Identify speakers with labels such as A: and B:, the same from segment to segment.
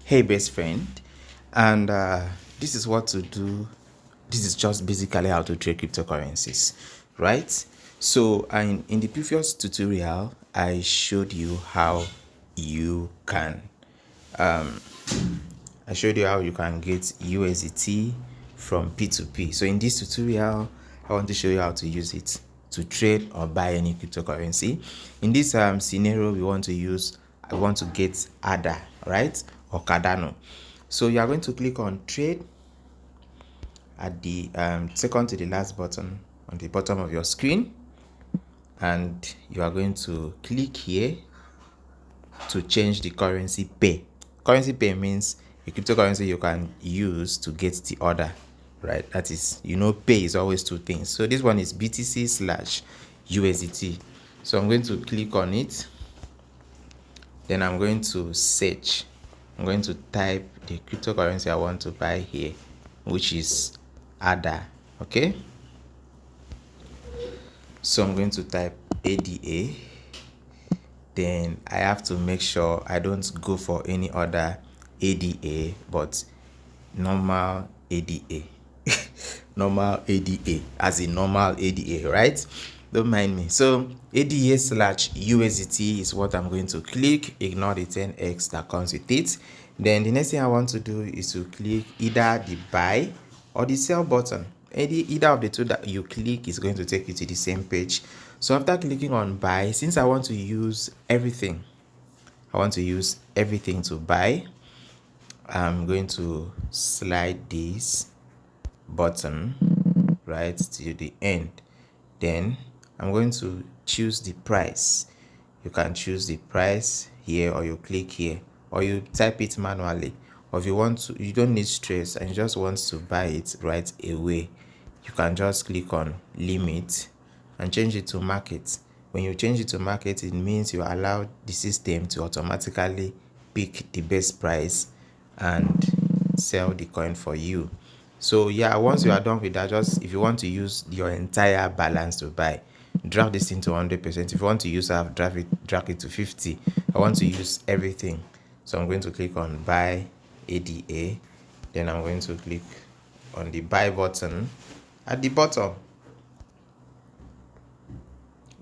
A: Hey best friend, and this is what to do. This is just basically how to trade cryptocurrencies, right? So in the previous tutorial I showed you how you can get USDT from P2P. So in this tutorial I want to show you how to use it to trade or buy any cryptocurrency. In this scenario, I want to get ADA, right, or Cardano. So you are going to click on trade at the second to the last button on the bottom of your screen, and you are going to click here to change the currency pair. Currency pair means a cryptocurrency you can use to get the order, right? That is, pay is always two things. So this one is BTC slash USDT. So I'm going to click on it. Then I'm going to search. I'm going to type the cryptocurrency I want to buy here, which is ADA. Okay. So I'm going to type ADA. Then I have to make sure I don't go for any other ADA, but normal ADA. Normal ADA, as in normal ADA, right? Don't mind me. So ADA slash USDT is what I'm going to click. Ignore the 10x that comes with it. Then the next thing I want to do is to click either the buy or the sell button. Either of the two that you click is going to take you to the same page. So after clicking on buy, since I want to use everything to buy, I'm going to slide this button right to the end. Then I'm going to choose the price. You can choose the price here, or you click here, or you type it manually. Or if you don't need stress and you just want to buy it right away, you can just click on limit and change it to market. When you change it to market, it means you allow the system to automatically pick the best price and sell the coin for you. So yeah, once you are done with that, just if you want to use your entire balance to buy, drag this into 100%. If you want to use half, drag it to 50. I want to use everything, so I'm going to click on buy ADA. Then I'm going to click on the buy button at the bottom.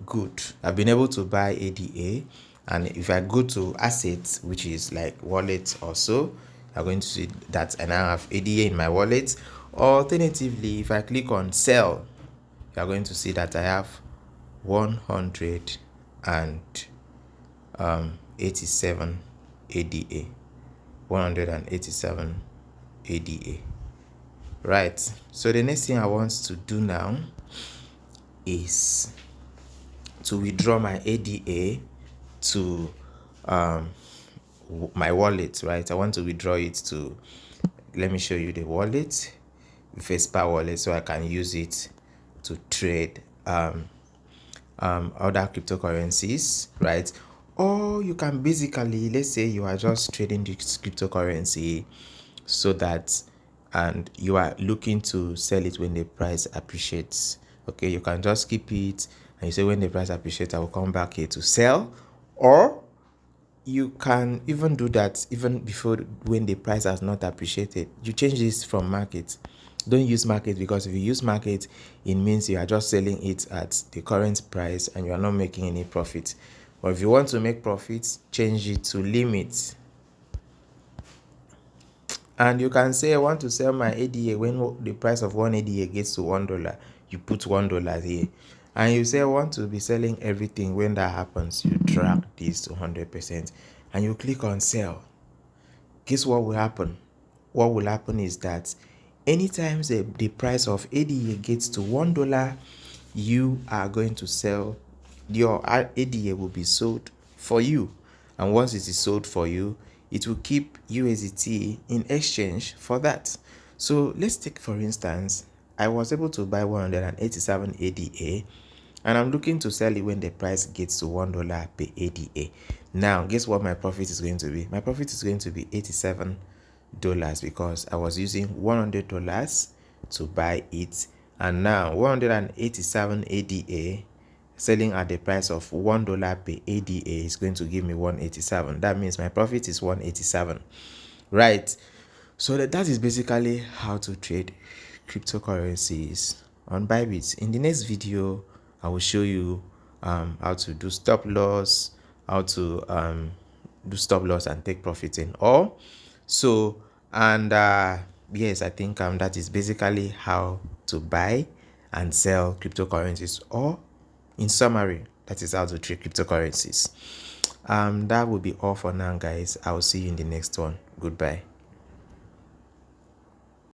A: Good, I've been able to buy ADA. And if I go to assets, which is like wallet or so, I'm going to see that I now have ADA in my wallet. Alternatively, if I click on sell, you're going to see that I have 187 ADA. 187 ADA. Right. So the next thing I want to do now is to withdraw my ADA to my wallet, right? I want to withdraw it to, let me show you the wallet, Vespa wallet, so I can use it to trade other cryptocurrencies, right? Or you can basically, let's say you are just trading this cryptocurrency so that, and you are looking to sell it when the price appreciates. Okay, you can just keep it and you say when the price appreciates, I will come back here to sell. Or you can even do that even before, when the price has not appreciated. You change this from market. Don't use market, because if you use market, it means you are just selling it at the current price and you are not making any profit. But if you want to make profits, change it to limit. And you can say I want to sell my ADA when the price of one ADA gets to $1. You put $1 here. And you say I want to be selling everything. When that happens, you drag this to 100% and you click on sell. Guess what will happen? What will happen is that anytime the price of ADA gets to $1, you are going to sell. Your ADA will be sold for you. And once it is sold for you, it will keep USDT in exchange for that. So let's take, for instance, I was able to buy 187 ADA, and I'm looking to sell it when the price gets to $1 per ADA. Now, guess what my profit is going to be? My profit is going to be $87, because I was using $100 to buy it, and now 187 ADA selling at the price of $1 per ADA is going to give me 187. That means my profit is 187. right? So that is basically how to trade cryptocurrencies on Bybit. In the next video, I will show you how to do stop loss, how to do stop loss and take profit in all. So, and yes, I think that is basically how to buy and sell cryptocurrencies, or in summary, that is how to trade cryptocurrencies. That will be all for now, guys. I will see you in the next one. Goodbye.